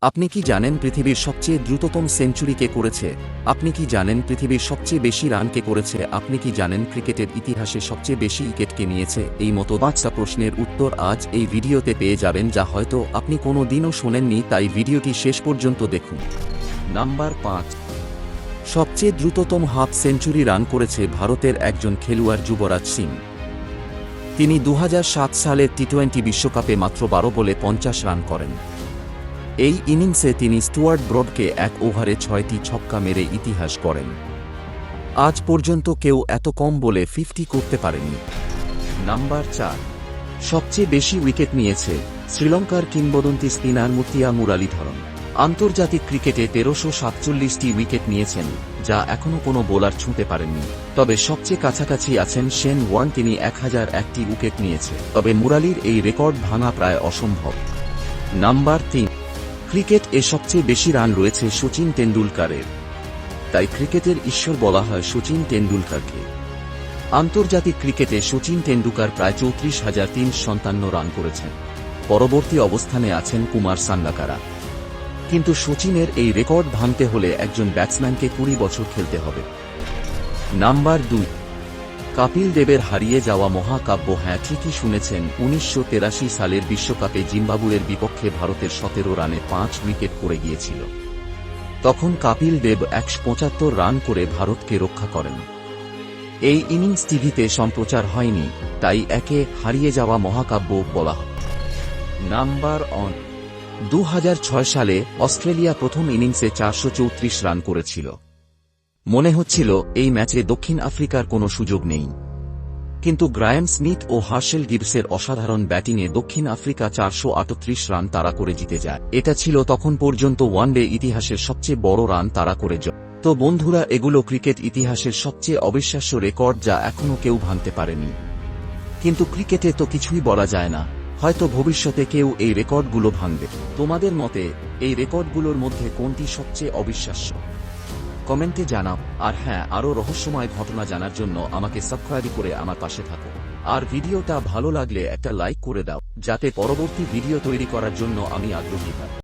আপনি কি জানেন পৃথিবীর সবচেয়ে দ্রুততম সেঞ্চুরি কে করেছে? আপনি কি জানেন পৃথিবীর সবচেয়ে বেশি রান কে করেছে? আপনি কি জানেন ক্রিকেটের ইতিহাসে সবচেয়ে বেশি উইকেট কে নিয়েছে? এই মতো ৫টা প্রশ্নের উত্তর আজ এই ভিডিওতে পেয়ে যাবেন, যা হয়তো আপনি কোনো দিনও শোনেননি, তাই ভিডিওটি শেষ পর্যন্ত দেখুন। নাম্বার ৫। সবচেয়ে দ্রুততম হাফ সেঞ্চুরি রান করেছে ভারতের একজন খেলোয়াড় যুবরাজ সিং। তিনি ২০০৭ সালের টি-২০ বিশ্বকাপে মাত্র ১২ বলে ৫০ রান করেন। এই ইনিংসে তিনি স্টুয়ার্ট ব্রডকে ১ ওভারে ৬টি ছক্কা মেরে ইতিহাস গড়েন। আজ পর্যন্ত কেউ এত কম বলে ৫০ করতে পারেনি। নাম্বার ৪। সবচেয়ে বেশি উইকেট নিয়েছে শ্রীলঙ্কার কিংবদন্তি স্পিনার মুতিয়া মুরালীধরন। আন্তর্জাতিক ক্রিকেটে ১৩৪৭টি উইকেট নিয়েছেন, যা এখনও কোনো বোলার ছুঁতে পারেননি। তবে সবচেয়ে কাছাকাছি আছেন শেন ওয়ার্ন, তিনি ১০০১টি উইকেট নিয়েছে। তবে মুরালির এই রেকর্ড ভাঙা প্রায় অসম্ভব। নাম্বার ৩। ক্রিকেট এ সবচেয়ে বেশি রান রয়েছে শচীন তেন্ডুলকারের, তাই ক্রিকেটের ঈশ্বর বলা হয় শচীন তেন্ডুলকারকে। আন্তর্জাতিক ক্রিকেটে শচীন তেন্ডুলকার প্রায় ৩৪,৩৫৭ রান করেছেন। পরবর্তী অবস্থানে আছেন কুমার সাঙ্গাকারা। কিন্তু শচীনের এই রেকর্ড ভাঙতে হলে একজন ব্যাটসম্যানকে ২০ বছর খেলতে হবে। নাম্বার ২। কপিল দেবের হারিয়ে যাওয়া মহাকাব্য। হ্যাঁ, ঠিকই শুনেছেন, ১৯৮৩ সালের বিশ্বকাপে জিম্বাবুয়ের বিপক্ষে ভারতের ১৭ রানে ৫ উইকেট পড়ে গিয়েছিল। তখন কপিল দেব ১৭৫ রান করে ভারতকে রক্ষা করেন। এই ইনিংস টিভিতে সম্প্রচার হয়নি, তাই একে হারিয়ে যাওয়া মহাকাব্য বলা হয়। নাম্বার ১। ২০০৬ সালে অস্ট্রেলিয়া প্রথম ইনিংসে ৪৩৪ রান করেছিল। মনে হচ্ছিল এই ম্যাচে দক্ষিণ আফ্রিকার কোনো সুযোগ নেই, কিন্তু গ্রায়াম স্মিথ ও হার্শেল গিবসের অসাধারণ ব্যাটিংয়ে দক্ষিণ আফ্রিকা ৪৩৮ রান তাড়া করে জিতে যায়। এটা ছিল তখন পর্যন্ত ওয়ানডে ইতিহাসের সবচেয়ে বড় রান তাড়া করে যায়। তো বন্ধুরা, এগুলো ক্রিকেট ইতিহাসের সবচেয়ে অবিশ্বাস্য রেকর্ড, যা এখনও কেউ ভাঙতে পারেনি। কিন্তু ক্রিকেটে তো কিছুই বলা যায় না, হয়তো ভবিষ্যতে কেউ এই রেকর্ডগুলো ভাঙবে। তোমাদের মতে এই রেকর্ডগুলোর মধ্যে কোনটি সবচেয়ে অবিশ্বাস্য? কমেন্টে জানাও। আর হ্যাঁ, আরও রহস্যময় ঘটনা জানার জন্য আমাকে সাবস্ক্রাইব করে আমার পাশে থাকো। আর ভিডিওটা ভালো লাগলে একটা লাইক করে দাও, যাতে পরবর্তী ভিডিও তৈরি করার জন্য আমি আগ্রহী হই।